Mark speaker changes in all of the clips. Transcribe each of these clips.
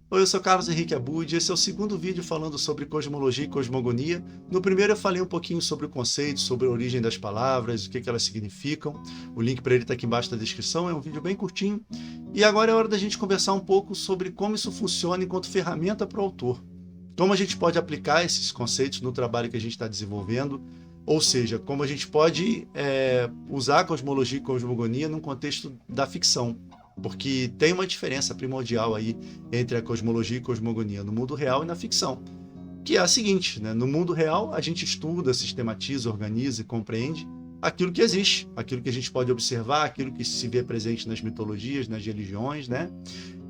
Speaker 1: Oi, eu sou Carlos Henrique Abud, esse é o segundo vídeo falando sobre cosmologia e cosmogonia. No primeiro eu falei um pouquinho sobre o conceito, sobre a origem das palavras, o que elas significam. O link para ele está aqui embaixo na descrição, é um vídeo bem curtinho. E agora é hora da gente conversar um pouco sobre como isso funciona enquanto ferramenta para o autor. Como a gente pode aplicar esses conceitos no trabalho que a gente está desenvolvendo, ou seja, como a gente pode usar a cosmologia e cosmogonia num contexto da ficção. Porque tem uma diferença primordial aí entre a cosmologia e cosmogonia no mundo real e na ficção, que é a seguinte, né? No mundo real a gente estuda, sistematiza, organiza e compreende aquilo que existe, aquilo que a gente pode observar, aquilo que se vê presente nas mitologias, nas religiões, né?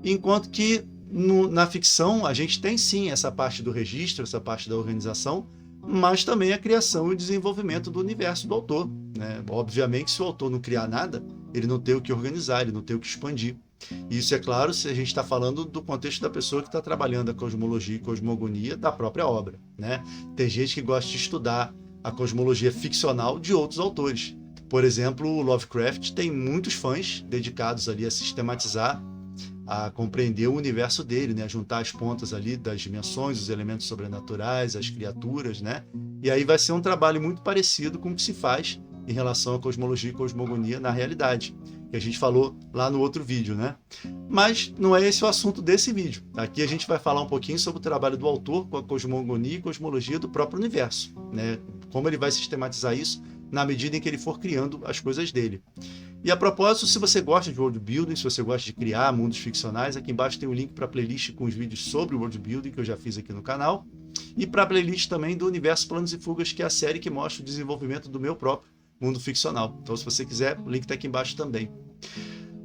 Speaker 1: Enquanto que na ficção a gente tem sim essa parte do registro, essa parte da organização, mas também a criação e o desenvolvimento do universo do autor, né? Obviamente, se o autor não criar nada, ele não tem o que organizar, ele não tem o que expandir. E isso é claro se a gente está falando do contexto da pessoa que está trabalhando a cosmologia e cosmogonia da própria obra, né? Tem gente que gosta de estudar a cosmologia ficcional de outros autores. Por exemplo, o Lovecraft tem muitos fãs dedicados ali a sistematizar, a compreender o universo dele, né? Juntar as pontas ali das dimensões, os elementos sobrenaturais, as criaturas, né? E aí vai ser um trabalho muito parecido com o que se faz em relação à cosmologia e cosmogonia na realidade, que a gente falou lá no outro vídeo, né? Mas não é esse o assunto desse vídeo. Aqui a gente vai falar um pouquinho sobre o trabalho do autor com a cosmogonia e cosmologia do próprio universo, né? Como ele vai sistematizar isso na medida em que ele for criando as coisas dele. E a propósito, se você gosta de world building, se você gosta de criar mundos ficcionais, aqui embaixo tem um link para a playlist com os vídeos sobre world building que eu já fiz aqui no canal, e para a playlist também do Universo Planos e Fugas, que é a série que mostra o desenvolvimento do meu próprio mundo ficcional. Então, se você quiser, o link está aqui embaixo também.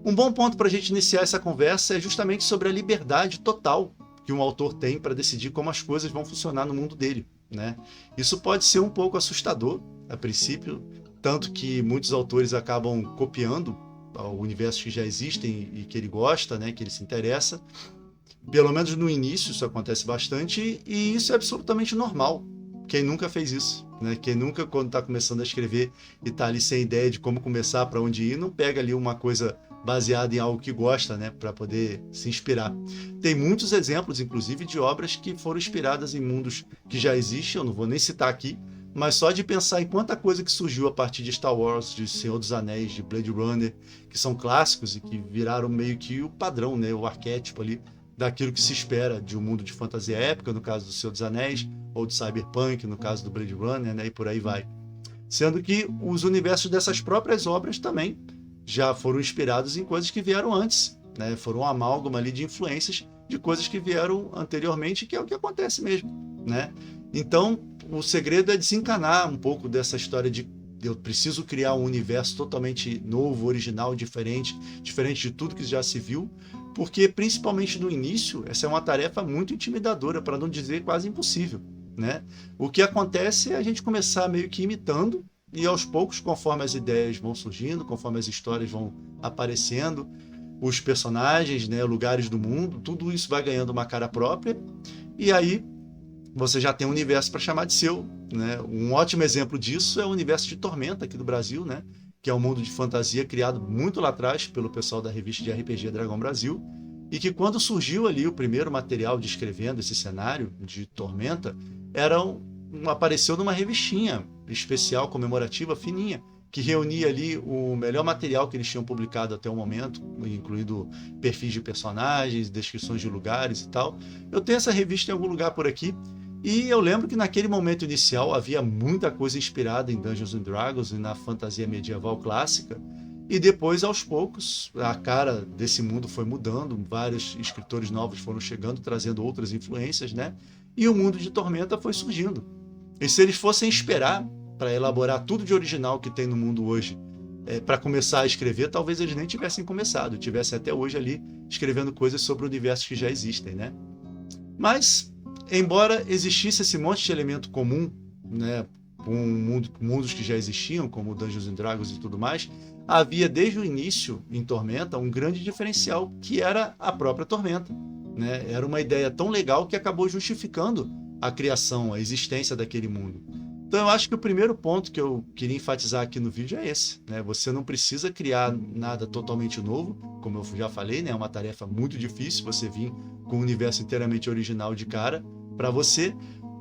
Speaker 1: Um bom ponto para a gente iniciar essa conversa é justamente sobre a liberdade total que um autor tem para decidir como as coisas vão funcionar no mundo dele, né? Isso pode ser um pouco assustador, a princípio, tanto que muitos autores acabam copiando universos que já existem e que ele gosta, né, que ele se interessa. Pelo menos no início isso acontece bastante e isso é absolutamente normal. Quem nunca fez isso, né? Quem nunca, quando está começando a escrever e está ali sem ideia de como começar, para onde ir, não pega ali uma coisa baseada em algo que gosta, né, para poder se inspirar. Tem muitos exemplos, inclusive, de obras que foram inspiradas em mundos que já existem, eu não vou nem citar aqui, mas só de pensar em quanta coisa que surgiu a partir de Star Wars, de Senhor dos Anéis, de Blade Runner, que são clássicos e que viraram meio que o padrão, né, o arquétipo ali daquilo que se espera de um mundo de fantasia épica, no caso do Senhor dos Anéis, ou de Cyberpunk, no caso do Blade Runner, né, e por aí vai. Sendo que os universos dessas próprias obras também já foram inspirados em coisas que vieram antes, né, foram um amálgama ali de influências de coisas que vieram anteriormente, que é o que acontece mesmo, né? Então, o segredo é desencanar um pouco dessa história de eu preciso criar um universo totalmente novo, original, diferente de tudo que já se viu, porque principalmente no início, essa é uma tarefa muito intimidadora, para não dizer quase impossível, né? O que acontece é a gente começar meio que imitando e aos poucos, conforme as ideias vão surgindo, conforme as histórias vão aparecendo, os personagens, né, lugares do mundo, tudo isso vai ganhando uma cara própria e aí você já tem um universo para chamar de seu, né? Um ótimo exemplo disso é o universo de Tormenta aqui do Brasil, né? Que é um mundo de fantasia criado muito lá atrás pelo pessoal da revista de RPG Dragão Brasil, e que quando surgiu ali o primeiro material descrevendo esse cenário de Tormenta, apareceu numa revistinha especial, comemorativa, fininha, que reunia ali o melhor material que eles tinham publicado até o momento, incluindo perfis de personagens, descrições de lugares e tal. Eu tenho essa revista em algum lugar por aqui, e eu lembro que naquele momento inicial havia muita coisa inspirada em Dungeons and Dragons e na fantasia medieval clássica, e depois, aos poucos, a cara desse mundo foi mudando, vários escritores novos foram chegando, trazendo outras influências, né? E o mundo de Tormenta foi surgindo. E se eles fossem esperar para elaborar tudo de original que tem no mundo hoje, para começar a escrever, talvez eles nem tivessem começado, tivessem até hoje ali escrevendo coisas sobre universos que já existem, né? Mas, embora existisse esse monte de elemento comum, né, com mundos que já existiam, como Dungeons and Dragons e tudo mais, havia desde o início em Tormenta um grande diferencial, que era a própria Tormenta, né? Era uma ideia tão legal que acabou justificando a criação, a existência daquele mundo. Então eu acho que o primeiro ponto que eu queria enfatizar aqui no vídeo é esse, né? Você não precisa criar nada totalmente novo, como eu já falei, né? É uma tarefa muito difícil você vir com um universo inteiramente original de cara para você.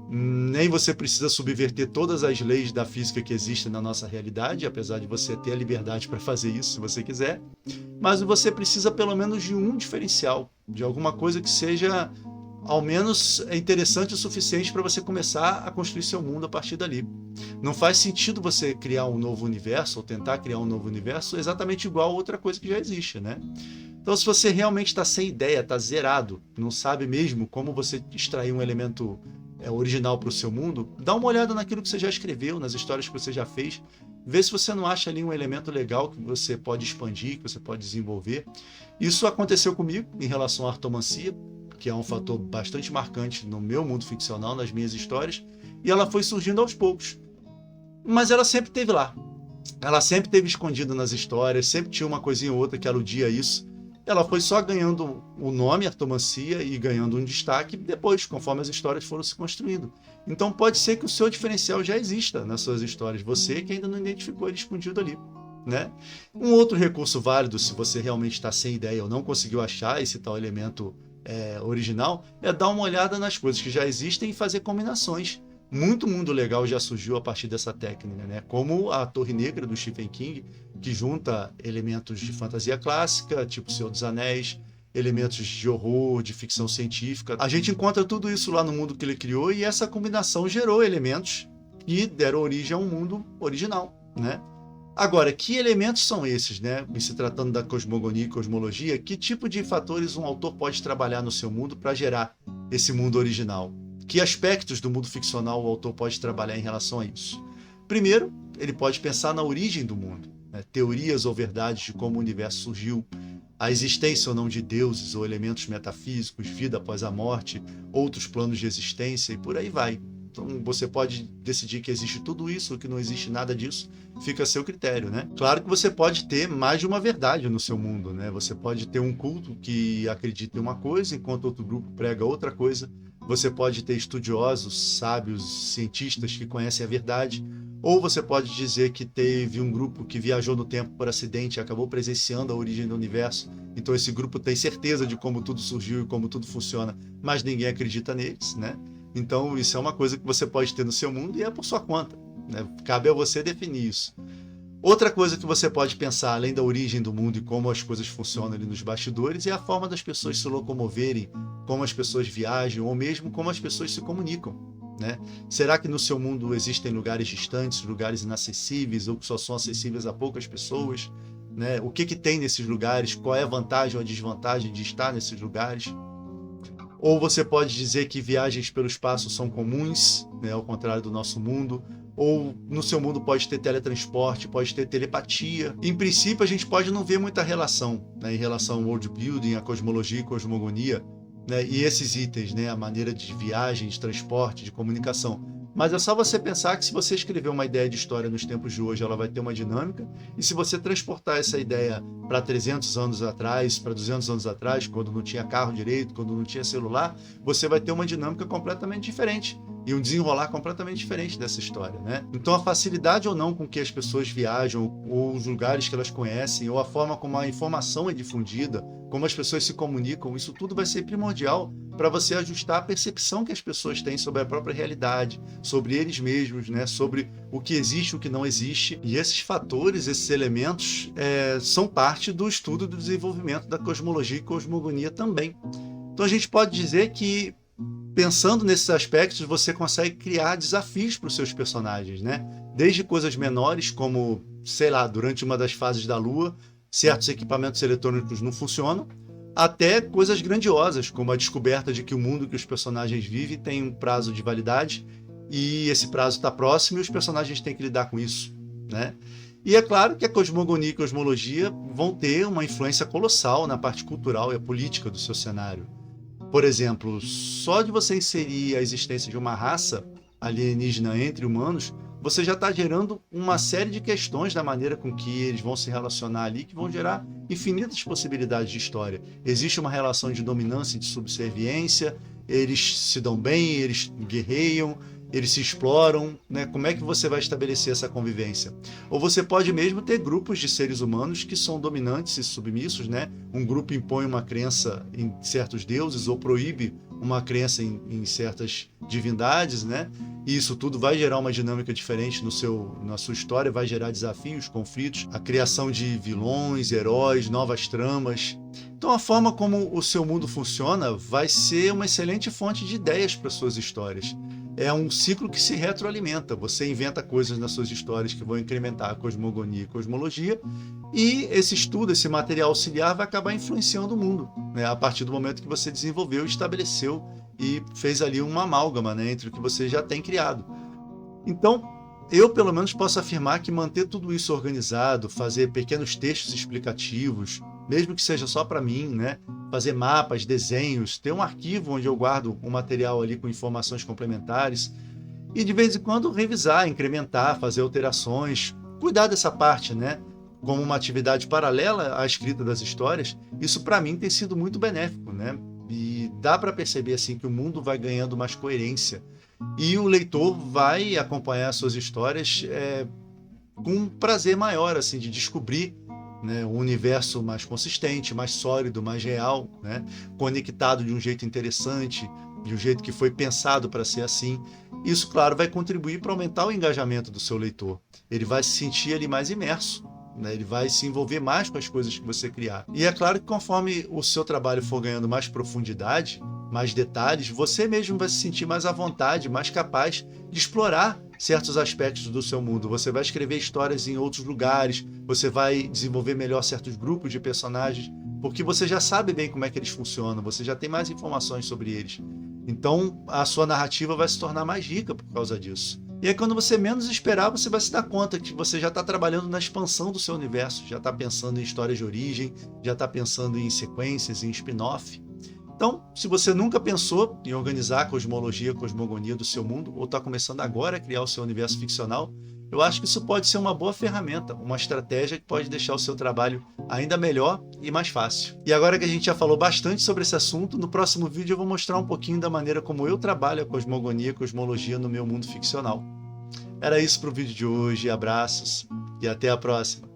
Speaker 1: Nem você precisa subverter todas as leis da física que existem na nossa realidade, apesar de você ter a liberdade para fazer isso se você quiser. Mas você precisa pelo menos de um diferencial, de alguma coisa que seja ao menos interessante o suficiente para você começar a construir seu mundo a partir dali. Não faz sentido você criar um novo universo ou tentar criar um novo universo exatamente igual a outra coisa que já existe, né? Então, se você realmente está sem ideia, está zerado, não sabe mesmo como você extrair um elemento original para o seu mundo, dá uma olhada naquilo que você já escreveu, nas histórias que você já fez, vê se você não acha ali um elemento legal que você pode expandir, que você pode desenvolver. Isso aconteceu comigo em relação à artomancia, que é um fator bastante marcante no meu mundo ficcional, nas minhas histórias, e ela foi surgindo aos poucos. Mas ela sempre esteve lá. Ela sempre esteve escondida nas histórias, sempre tinha uma coisinha ou outra que aludia a isso. Ela foi só ganhando o nome, artomancia, e ganhando um destaque depois, conforme as histórias foram se construindo. Então pode ser que o seu diferencial já exista nas suas histórias, você que ainda não identificou ele escondido ali, né? Um outro recurso válido, se você realmente está sem ideia ou não conseguiu achar esse tal elemento original, é dar uma olhada nas coisas que já existem e fazer combinações. Muito mundo legal já surgiu a partir dessa técnica, né? Como a Torre Negra do Stephen King, que junta elementos de fantasia clássica, tipo Senhor dos Anéis, elementos de horror, de ficção científica. A gente encontra tudo isso lá no mundo que ele criou e essa combinação gerou elementos que deram origem a um mundo original, né? Agora, que elementos são esses, né? E se tratando da cosmogonia e cosmologia, que tipo de fatores um autor pode trabalhar no seu mundo para gerar esse mundo original? Que aspectos do mundo ficcional o autor pode trabalhar em relação a isso? Primeiro, ele pode pensar na origem do mundo, né? Teorias ou verdades de como o universo surgiu, a existência ou não de deuses ou elementos metafísicos, vida após a morte, outros planos de existência e por aí vai. Então você pode decidir que existe tudo isso ou que não existe nada disso, fica a seu critério, né? Claro que você pode ter mais de uma verdade no seu mundo, né? Você pode ter um culto que acredita em uma coisa, enquanto outro grupo prega outra coisa. Você pode ter estudiosos, sábios, cientistas que conhecem a verdade, ou você pode dizer que teve um grupo que viajou no tempo por acidente e acabou presenciando a origem do universo. Então esse grupo tem certeza de como tudo surgiu e como tudo funciona, mas ninguém acredita neles, né? Então isso é uma coisa que você pode ter no seu mundo e é por sua conta, né? Cabe a você definir isso. Outra coisa que você pode pensar, além da origem do mundo e como as coisas funcionam ali nos bastidores, é a forma das pessoas se locomoverem, como as pessoas viajam ou mesmo como as pessoas se comunicam, né? Será que no seu mundo existem lugares distantes, lugares inacessíveis ou que só são acessíveis a poucas pessoas, né? O que tem nesses lugares? Qual é a vantagem ou a desvantagem de estar nesses lugares? Ou você pode dizer que viagens pelo espaço são comuns, né, ao contrário do nosso mundo. Ou no seu mundo pode ter teletransporte, pode ter telepatia. Em princípio, a gente pode não ver muita relação, né, em relação ao world building, a cosmologia e cosmogonia, né, e esses itens, né, a maneira de viagem, de transporte, de comunicação. Mas é só você pensar que se você escrever uma ideia de história nos tempos de hoje, ela vai ter uma dinâmica, e se você transportar essa ideia para 300 anos atrás, para 200 anos atrás, quando não tinha carro direito, quando não tinha celular, você vai ter uma dinâmica completamente diferente e um desenrolar completamente diferente dessa história, né? Então a facilidade ou não com que as pessoas viajam, ou os lugares que elas conhecem, ou a forma como a informação é difundida, como as pessoas se comunicam, isso tudo vai ser primordial para você ajustar a percepção que as pessoas têm sobre a própria realidade, sobre eles mesmos, né? Sobre o que existe e o que não existe. E esses fatores, esses elementos, são parte do estudo do desenvolvimento da cosmologia e cosmogonia também. Então a gente pode dizer que, pensando nesses aspectos, você consegue criar desafios para os seus personagens, né? Desde coisas menores, como, sei lá, durante uma das fases da Lua, certos equipamentos eletrônicos não funcionam, até coisas grandiosas, como a descoberta de que o mundo que os personagens vivem tem um prazo de validade e esse prazo está próximo e os personagens têm que lidar com isso, né? E é claro que a cosmogonia e cosmologia vão ter uma influência colossal na parte cultural e política do seu cenário. Por exemplo, só de você inserir a existência de uma raça alienígena entre humanos, você já está gerando uma série de questões da maneira com que eles vão se relacionar ali, que vão gerar infinitas possibilidades de história. Existe uma relação de dominância e de subserviência, eles se dão bem, eles guerreiam, eles se exploram, né? Como é que você vai estabelecer essa convivência? Ou você pode mesmo ter grupos de seres humanos que são dominantes e submissos, né? Um grupo impõe uma crença em certos deuses ou proíbe uma crença em certas divindades, né? E isso tudo vai gerar uma dinâmica diferente na sua história, vai gerar desafios, conflitos, a criação de vilões, heróis, novas tramas. Então a forma como o seu mundo funciona vai ser uma excelente fonte de ideias para suas histórias. É um ciclo que se retroalimenta. Você inventa coisas nas suas histórias que vão incrementar a cosmogonia e cosmologia, e esse estudo, esse material auxiliar vai acabar influenciando o mundo, né? A partir do momento que você desenvolveu, estabeleceu e fez ali uma amálgama, né, entre o que você já tem criado. Então, eu pelo menos posso afirmar que manter tudo isso organizado, fazer pequenos textos explicativos, mesmo que seja só para mim, né? Fazer mapas, desenhos, ter um arquivo onde eu guardo um material ali com informações complementares e de vez em quando revisar, incrementar, fazer alterações, cuidar dessa parte, né? Como uma atividade paralela à escrita das histórias, isso para mim tem sido muito benéfico, né? E dá para perceber assim que o mundo vai ganhando mais coerência e o leitor vai acompanhar suas histórias com um prazer maior assim de descobrir, né, um universo mais consistente, mais sólido, mais real, né, conectado de um jeito interessante, de um jeito que foi pensado para ser assim. Isso, claro, vai contribuir para aumentar o engajamento do seu leitor. Ele vai se sentir ali mais imerso, né? Ele vai se envolver mais com as coisas que você criar. E é claro que conforme o seu trabalho for ganhando mais profundidade, mais detalhes, você mesmo vai se sentir mais à vontade, mais capaz de explorar certos aspectos do seu mundo. Você vai escrever histórias em outros lugares, você vai desenvolver melhor certos grupos de personagens, porque você já sabe bem como é que eles funcionam, você já tem mais informações sobre eles. Então, a sua narrativa vai se tornar mais rica por causa disso. E aí, quando você menos esperar, você vai se dar conta que você já está trabalhando na expansão do seu universo, já está pensando em histórias de origem, já está pensando em sequências, em spin-off. Então, se você nunca pensou em organizar a cosmologia, a cosmogonia do seu mundo, ou está começando agora a criar o seu universo ficcional, eu acho que isso pode ser uma boa ferramenta, uma estratégia que pode deixar o seu trabalho ainda melhor e mais fácil. E agora que a gente já falou bastante sobre esse assunto, no próximo vídeo eu vou mostrar um pouquinho da maneira como eu trabalho a cosmogonia e a cosmologia no meu mundo ficcional. Era isso para o vídeo de hoje, abraços e até a próxima!